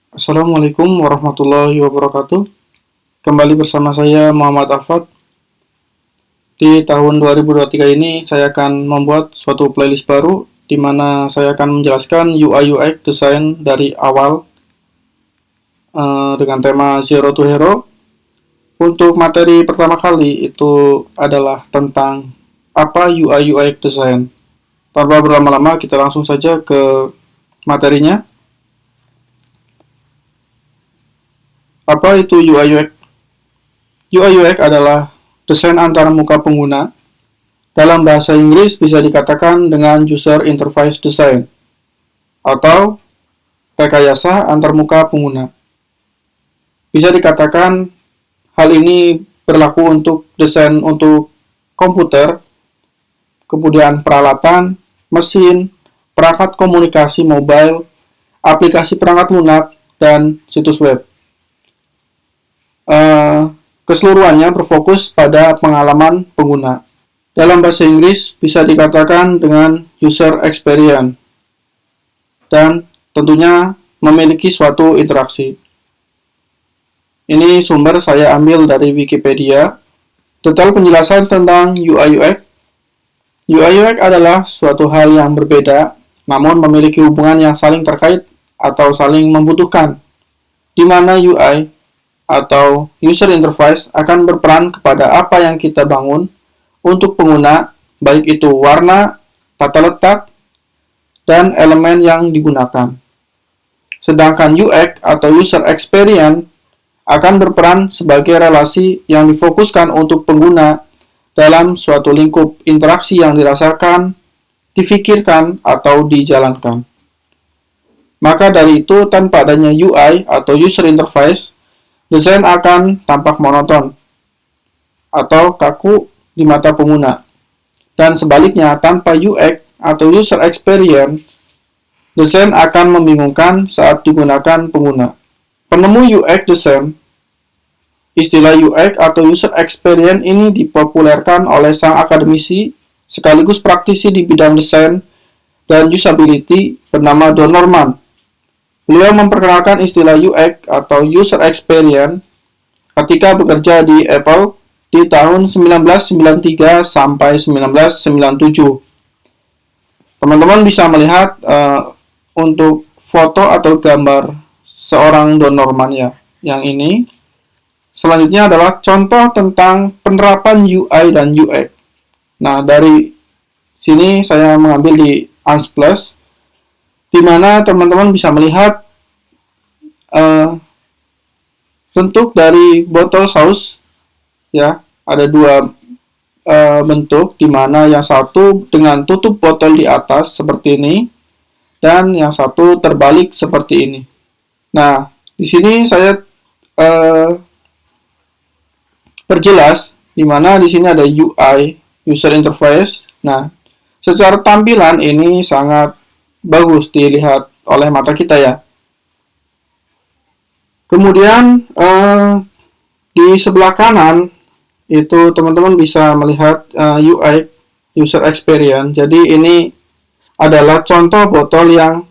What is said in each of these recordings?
Assalamualaikum warahmatullahi wabarakatuh. Kembali bersama saya Muhammad Alfat. Di tahun 2023 ini saya akan membuat suatu playlist baru di mana saya akan menjelaskan UI UX desain dari awal dengan tema Zero to Hero. Untuk materi pertama kali itu adalah tentang apa UI UX desain. Tanpa berlama-lama kita langsung saja ke materinya. Apa itu UI UX? UI UX adalah desain antara muka pengguna. Dalam bahasa Inggris bisa dikatakan dengan User Interface Design atau rekayasa antarmuka pengguna. Bisa dikatakan hal ini berlaku untuk desain untuk komputer, kemudian peralatan, mesin, perangkat komunikasi mobile, aplikasi perangkat lunak, dan situs web. Keseluruhannya berfokus pada pengalaman pengguna. Dalam bahasa Inggris bisa dikatakan dengan user experience dan tentunya memiliki suatu interaksi. Ini sumber saya ambil dari Wikipedia. Detail penjelasan tentang UI UX. UI UX adalah suatu hal yang berbeda, namun memiliki hubungan yang saling terkait atau saling membutuhkan, di mana UI atau user interface akan berperan kepada apa yang kita bangun untuk pengguna, baik itu warna, tata letak, dan elemen yang digunakan. Sedangkan UX atau user experience akan berperan sebagai relasi yang difokuskan untuk pengguna dalam suatu lingkup interaksi yang dirasakan, difikirkan, atau dijalankan. Maka dari itu, tanpa adanya UI atau user interface, desain akan tampak monoton atau kaku di mata pengguna. Dan sebaliknya, tanpa UX atau user experience, desain akan membingungkan saat digunakan pengguna. Penemu UX design, istilah UX atau user experience ini dipopulerkan oleh sang akademisi sekaligus praktisi di bidang desain dan usability bernama Don Norman. Beliau memperkenalkan istilah UX atau user experience ketika bekerja di Apple di tahun 1993 sampai 1997. Teman-teman bisa melihat untuk foto atau gambar seorang Don Norman ya. Yang ini. Selanjutnya adalah contoh tentang penerapan UI dan UX. Nah, dari sini saya mengambil di Unsplash, di mana teman-teman bisa melihat bentuk dari botol saus. Ya, ada dua bentuk, di mana yang satu dengan tutup botol di atas seperti ini dan yang satu terbalik seperti ini. Nah, di sini saya perjelas di mana di sini ada UI, user interface. Nah, secara tampilan ini sangat bagus dilihat oleh mata kita ya. Kemudian di sebelah kanan itu teman-teman bisa melihat UI, user experience. Jadi ini adalah contoh botol yang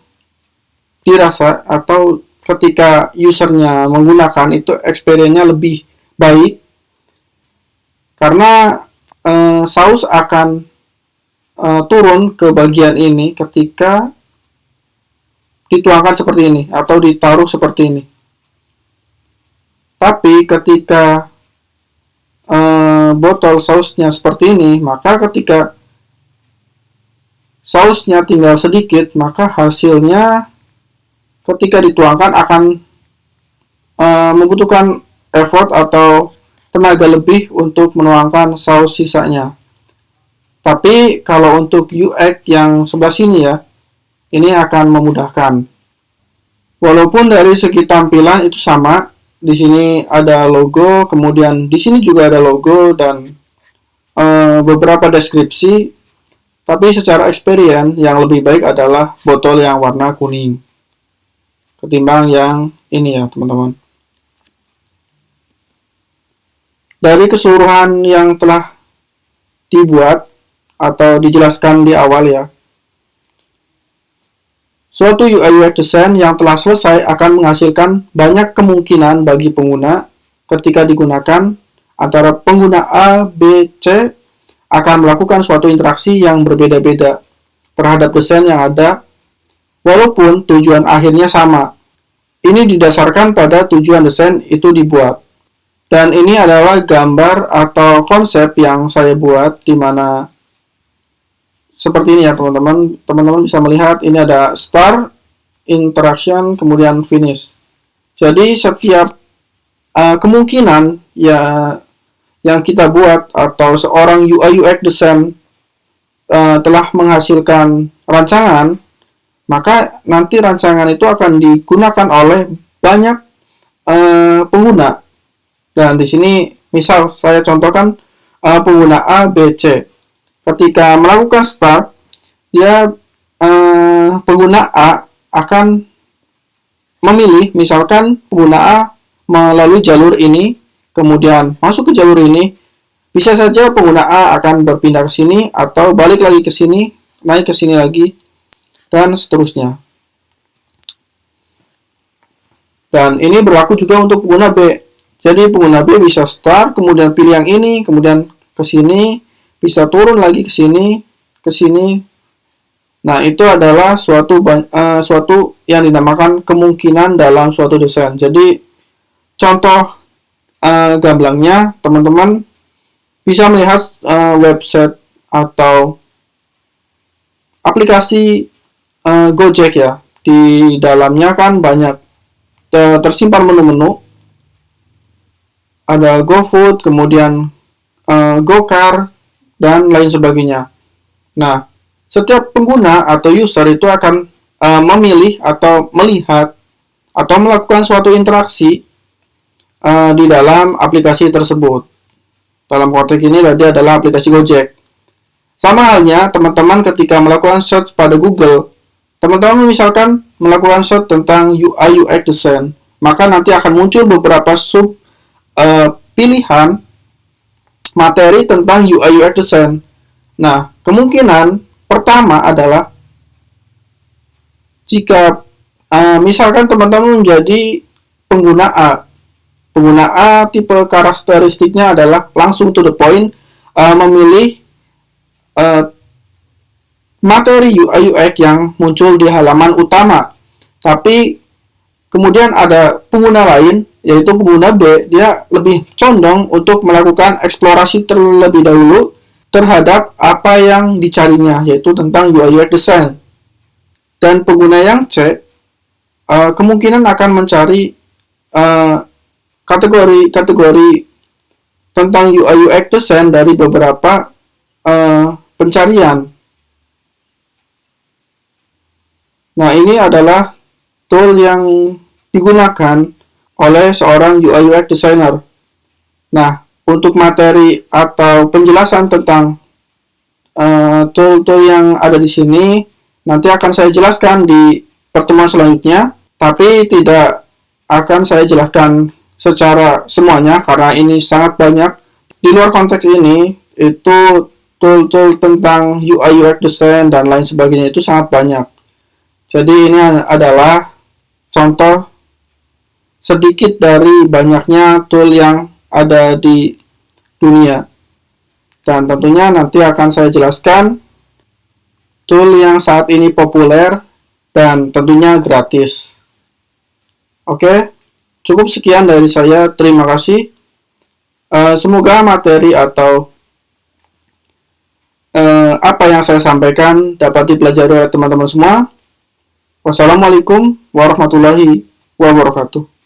dirasa atau ketika usernya menggunakan itu experience-nya lebih baik karena saus akan turun ke bagian ini ketika dituangkan seperti ini atau ditaruh seperti ini. Tapi ketika botol sausnya seperti ini, maka ketika sausnya tinggal sedikit, maka hasilnya ketika dituangkan akan membutuhkan effort atau tenaga lebih untuk menuangkan saus sisanya. Tapi kalau untuk UX yang sebelah sini ya, ini akan memudahkan. Walaupun dari segi tampilan itu sama, di sini ada logo, kemudian di sini juga ada logo dan beberapa deskripsi. Tapi secara experience yang lebih baik adalah botol yang warna kuning ketimbang yang ini ya teman-teman. Dari keseluruhan yang telah dibuat atau dijelaskan di awal ya, Suatu UI UX design yang telah selesai akan menghasilkan banyak kemungkinan bagi pengguna ketika digunakan. Antara pengguna A, B, C akan melakukan suatu interaksi yang berbeda-beda terhadap desain yang ada, walaupun tujuan akhirnya sama. Ini didasarkan pada tujuan desain itu dibuat. Dan ini adalah gambar atau konsep yang saya buat, di mana seperti ini ya teman-teman. Teman-teman bisa melihat ini ada start, interaction, kemudian finish. Jadi setiap kemungkinan ya yang kita buat atau seorang UI UX design telah menghasilkan rancangan, maka nanti rancangan itu akan digunakan oleh banyak pengguna. Dan di sini misal saya contohkan pengguna A, B, C. Ketika melakukan start, dia pengguna A akan memilih, misalkan pengguna A melalui jalur ini, kemudian masuk ke jalur ini, bisa saja pengguna A akan berpindah ke sini atau balik lagi ke sini, naik ke sini lagi, dan seterusnya. Dan ini berlaku juga untuk pengguna B. Jadi pengguna B bisa start, kemudian pilih yang ini, kemudian ke sini, bisa turun lagi ke sini, ke sini. Nah, itu adalah suatu yang dinamakan kemungkinan dalam suatu desain. Jadi contoh gamblangnya, teman-teman bisa melihat website atau aplikasi Gojek ya. Di dalamnya kan banyak tersimpan menu-menu. Ada GoFood, kemudian GoCar, dan lain sebagainya. Nah, setiap pengguna atau user itu akan memilih atau melihat atau melakukan suatu interaksi di dalam aplikasi tersebut. Dalam konteks ini tadi adalah aplikasi Gojek. Sama halnya teman-teman ketika melakukan search pada Google, teman-teman misalkan melakukan search tentang UI UX design, maka nanti akan muncul beberapa pilihan materi tentang UI UX design. Nah, kemungkinan pertama adalah jika misalkan teman-teman menjadi pengguna A. Pengguna A tipe karakteristiknya adalah langsung to the point, memilih materi UI UX yang muncul di halaman utama. Tapi kemudian ada pengguna lain, yaitu pengguna B, dia lebih condong untuk melakukan eksplorasi terlebih dahulu terhadap apa yang dicarinya, yaitu tentang UI UX design. Dan pengguna yang C kemungkinan akan mencari kategori tentang UI UX design dari beberapa pencarian. Nah, ini adalah tool yang digunakan oleh seorang UI UX designer. Nah, untuk materi atau penjelasan tentang tool-tool yang ada di sini nanti akan saya jelaskan di pertemuan selanjutnya, tapi tidak akan saya jelaskan secara semuanya karena ini sangat banyak. Di luar konteks ini itu tool-tool tentang UI UX design dan lain sebagainya itu sangat banyak. Jadi ini adalah contoh sedikit dari banyaknya tool yang ada di dunia. Dan tentunya nanti akan saya jelaskan tool yang saat ini populer dan tentunya gratis. Oke, cukup sekian dari saya. Terima kasih. Semoga materi atau apa yang saya sampaikan dapat dipelajari oleh teman-teman semua. Wassalamualaikum warahmatullahi wabarakatuh.